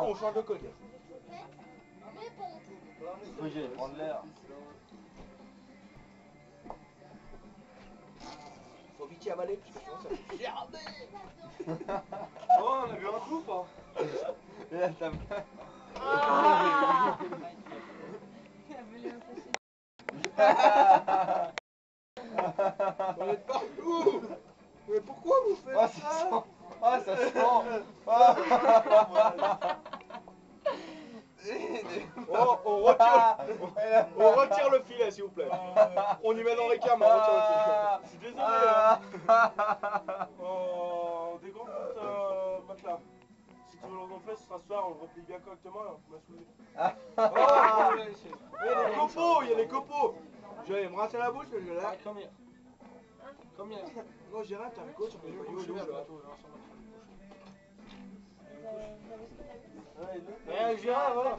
on change de côté. Faut que j'aille prendre l'air. Faut vite y avaler parce que sinon ça fait gerber. Oh, on a vu un coup ou pas? Et là, t'as On est partout. Mais pourquoi vous faites oh, ça? Ah, ça sent. Oh, on retire le filet s'il vous plaît. On y met dans les cams, on retire le filet. Je suis désolé. Hein. Oh, des grands coups matelas. Si tu veux le gonfler, ce sera ce soir, on le replie bien correctement et on m'a saoulé. Il y a des copeaux, il y a des copeaux. Je vais me rincer la bouche, je vais là. Combien? Combien? Oh, Gérard, t'as un coach, on peut pas y aller au là. Gérard, voilà.